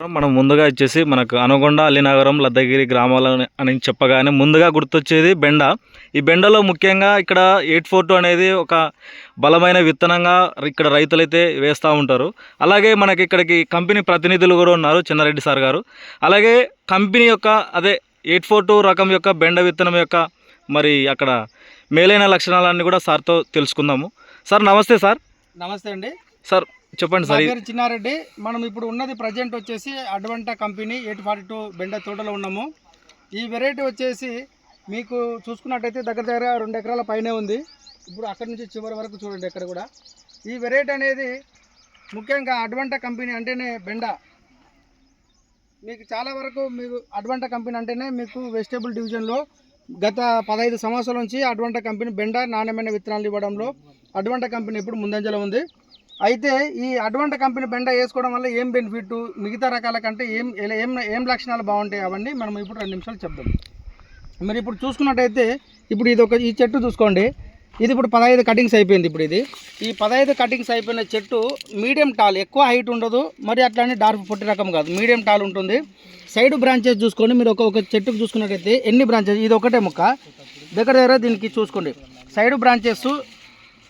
మనం ముందుగా వచ్చేసి మనకు అనగొండ, అల్లినగరం, లద్దగిరి గ్రామాలు అని చెప్పగానే ముందుగా గుర్తొచ్చేది బెండ. ఈ బెండలో ముఖ్యంగా ఇక్కడ 842 అనేది ఒక బలమైన విత్తనంగా ఇక్కడ రైతులైతే వేస్తూ ఉంటారు. అలాగే మనకి ఇక్కడికి కంపెనీ ప్రతినిధులు కూడా ఉన్నారు, చిన్నారెడ్డి సార్ గారు. అలాగే కంపెనీ యొక్క అదే 842 రకం యొక్క బెండ విత్తనం యొక్క మరి అక్కడ మేలైన లక్షణాలన్నీ కూడా సార్తో తెలుసుకుందాము. సార్ నమస్తే. సార్ నమస్తే అండి. సార్ చెప్పండి సార్. పేరు చిన్నారెడ్డి. మనం ఇప్పుడు ఉన్నది ప్రజెంట్ వచ్చేసి అడ్వంటా కంపెనీ 842 బెండ తోటలో ఉన్నాము. ఈ వెరైటీ వచ్చేసి మీకు చూసుకున్నట్టయితే దగ్గర 2 ఎకరాల పైనే ఉంది. ఇప్పుడు అక్కడి నుంచి చివరి వరకు చూడండి ఎక్కడ కూడా. ఈ వెరైటీ అనేది ముఖ్యంగా అడ్వంటా కంపెనీ అంటేనే బెండ. మీకు చాలా వరకు మీకు అడ్వంటా కంపెనీ అంటేనే మీకు వెజిటేబుల్ డివిజన్లో గత 15 సంవత్సరాల నుంచి అడ్వంటా కంపెనీ బెండ నాణ్యమైన విత్తనాలు ఇవ్వడంలో అడ్వంటా కంపెనీ ఇప్పుడు ముందంజలో ఉంది. అయితే ఈ అడ్వంటా కంపెనీ బెండ వేసుకోవడం వల్ల ఏం బెనిఫిట్, మిగతా రకాల కంటే ఏం లక్షణాలు బాగుంటాయి అవన్నీ మనం ఇప్పుడు 2 నిమిషాలు చెప్దాం. మీరు ఇప్పుడు చూసుకున్నట్టయితే ఇప్పుడు ఈ చెట్టు చూసుకోండి. ఇది ఇప్పుడు 15 కటింగ్స్ అయిపోయింది. ఇప్పుడు ఈ 15 కటింగ్స్ అయిపోయిన చెట్టు మీడియం టాల్, ఎక్కువ హైట్ ఉండదు, మరి అట్లానే డార్క్ పొట్టి రకం కాదు, మీడియం టాల్ ఉంటుంది. సైడ్ బ్రాంచెస్ చూసుకోండి. మీరు ఒక చెట్టుకు చూసుకున్నట్టయితే ఎన్ని బ్రాంచెస్, ఇది ఒకటే మొక్క, దగ్గర దీనికి చూసుకోండి సైడ్ బ్రాంచెస్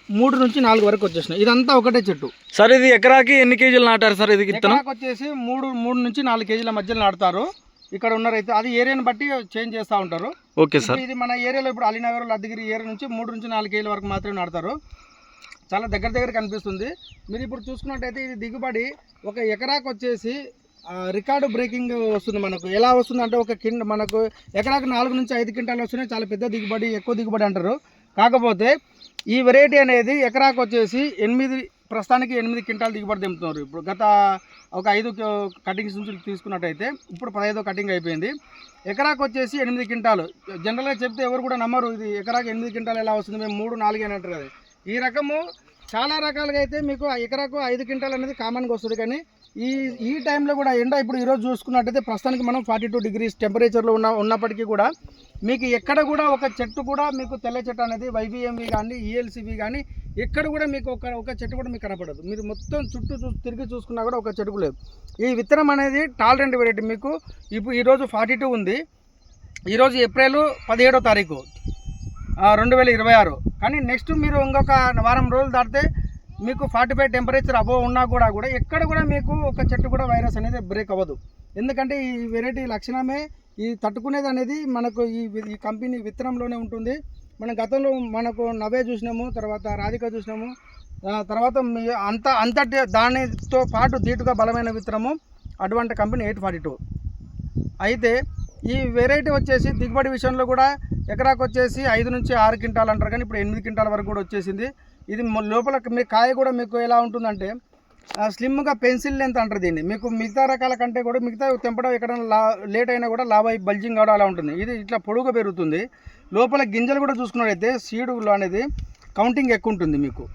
3 నుంచి 4 వరకు వచ్చేసినాయి. ఇదంతా ఒకటే చెట్టు. సార్ ఇది ఎకరాకి ఎన్ని కేజీలు నాటారు సార్? ఇది ఎకరాకి వచ్చేసి 3 నుంచి 4 కేజీల మధ్యలో నాటుతారు. ఇక్కడ ఉన్నారైతే అది ఏరియాని బట్టి చేంజ్ చేస్తూ ఉంటారు. Okay sir. ఇది మన ఏరియాలో ఇప్పుడు అలీనగర్, లద్దగిరి ఏరియా నుంచి 3 నుంచి 4 కేజీల వరకు మాత్రమే నాటుతారు. చాలా దగ్గర కనిపిస్తుంది. మీరు ఇప్పుడు చూసుకున్నట్టయితే ఇది దిగుబడి ఒక ఎకరాకు వచ్చేసి రికార్డు బ్రేకింగ్ వస్తుంది. మనకు ఎలా వస్తుంది అంటే మనకు ఎకరాకు 4 నుంచి 5 క్వింటాలు వస్తున్నాయి. చాలా పెద్ద దిగుబడి, ఎక్కువ దిగుబడి అంటారు. కాకపోతే ఈ వెరైటీ అనేది ఎకరాకు వచ్చేసి ప్రస్తుతానికి 8 క్వింటాలు దిగుబడి తెంపుతున్నారు. ఇప్పుడు గత ఒక 5 కటింగ్స్ నుంచి తీసుకున్నట్టయితే ఇప్పుడు 15వ కటింగ్ అయిపోయింది. ఎకరాకు వచ్చేసి 8 క్వింటాలు. జనరల్గా చెప్తే ఎవరు కూడా నమ్మరు, ఇది ఎకరాకు 8 క్వింటాలు ఎలా వస్తుంది, మేము 3, 4 అని అంటారు కదా. ఈ రకము చాలా రకాలుగా అయితే మీకు ఎకరాకు 5 క్వింటాలు అనేది కామన్గా వస్తుంది. కానీ ఈ టైంలో కూడా ఎండ ఇప్పుడు ఈరోజు చూసుకున్నట్టయితే ప్రస్తుతానికి మనం 42 డిగ్రీస్ టెంపరేచర్లో ఉన్నప్పటికీ కూడా మీకు ఎక్కడ కూడా ఒక చెట్టు కూడా మీకు తెల్ల చెట్టు అనేది వైబీఎంవి కానీ ఈఎల్సీవి కానీ ఎక్కడ కూడా మీకు ఒక చెట్టు కూడా మీకు కనపడదు. మీరు మొత్తం చుట్టూ తిరిగి చూసుకున్నా కూడా ఒక చెట్టుకు లేదు. ఈ విత్తనం అనేది టాలరెంట్ వెరైటీ. మీకు ఇప్పుడు ఈరోజు 42 ఉంది. ఈరోజు ఏప్రిల్ 17వ తారీఖు 2026. కానీ నెక్స్ట్ మీరు ఇంకొక వారం రోజులు దాటితే మీకు 45 టెంపరేచర్ అబోవ్ ఉన్నా కూడా ఎక్కడ కూడా మీకు ఒక చెట్టు కూడా వైరస్ అనేది బ్రేక్ అవ్వదు. ఎందుకంటే ఈ వెరైటీ లక్షణమే ఈ తట్టుకునేది అనేది మనకు ఈ కంపెనీ విత్తనంలోనే ఉంటుంది. మనం గతంలో మనకు నవే చూసినాము, తర్వాత రాధిక చూసినాము, తర్వాత అంతటి దానితో పాటు ధీటుగా బలమైన విత్తనము అడ్వంటా కంపెనీ 842. అయితే ఈ వెరైటీ వచ్చేసి దిగుబడి విషయంలో కూడా ఎకరాకు వచ్చేసి 5 నుంచి 6 క్వింటాలు అంటారు, కానీ ఇప్పుడు 8 క్వింటాల వరకు కూడా వచ్చేసింది. ఇది లోపల మీ కాయ కూడా మీకు ఎలా ఉంటుందంటే స్లిమ్గా పెన్సిల్ లెంత్ అంటారు దీన్ని. మీకు మిగతా రకాల కంటే కూడా మిగతా తెంపడం ఎక్కడైనా లేట్ అయినా కూడా లాభ బల్జింగ్ అవడం అలా ఉంటుంది. ఇది ఇట్లా పొడుగు పెరుగుతుంది. లోపల గింజలు కూడా చూసుకున్నట్టయితే సీడులో అనేది కౌంటింగ్ ఎక్కువ ఉంటుంది. మీకు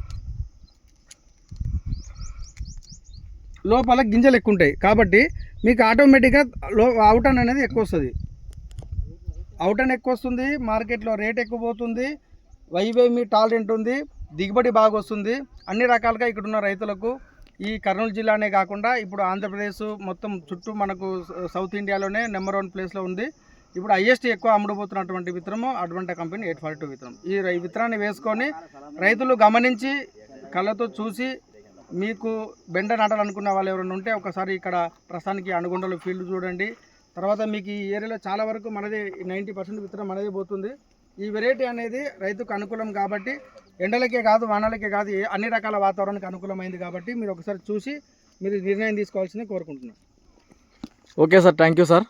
లోపల గింజలు ఎక్కువ ఉంటాయి కాబట్టి మీకు ఆటోమేటిక్గా అవుటన్ అనేది ఎక్కువ వస్తుంది. అవుటన్ ఎక్కువ వస్తుంది, మార్కెట్లో రేట్ ఎక్కువ పోతుంది, వైవేమి టాలరెంట్ ఉంది, దిగుబడి బాగా వస్తుంది. అన్ని రకాలుగా ఇక్కడ ఉన్న రైతులకు ఈ కర్నూలు జిల్లానే కాకుండా ఇప్పుడు ఆంధ్రప్రదేశ్ మొత్తం చుట్టూ మనకు సౌత్ ఇండియాలోనే నెంబర్ 1 ప్లేస్లో ఉంది. ఇప్పుడు హైయెస్ట్ ఎక్కువ అమ్ముడుపోతున్నటువంటి విత్తనము అడ్వంటా కంపెనీ 842 విత్తనం. ఈ విత్తనాన్ని వేసుకొని రైతులు గమనించి కళ్ళతో చూసి మీకు బెండ నాటాలనుకున్న వాళ్ళు ఎవరైనా ఉంటే ఒకసారి ఇక్కడ ప్రస్తుతానికి అనగొండలో ఫీల్డ్ చూడండి. తర్వాత మీకు ఈ ఏరియాలో చాలా వరకు మనది 90% విత్తనం మనదే పోతుంది. ఈ వెరైటీ అనేది రైతుకు అనుకూలం కాబట్టి ఎండలకే కాదు వానలకే కాదు అన్ని రకాల వాతావరణానికి అనుకూలమైంది కాబట్టి మీరు ఒకసారి చూసి మీరు నిర్ణయం తీసుకోవాల్సింది కోరుకుంటున్నాను. Okay sir, thank you sir.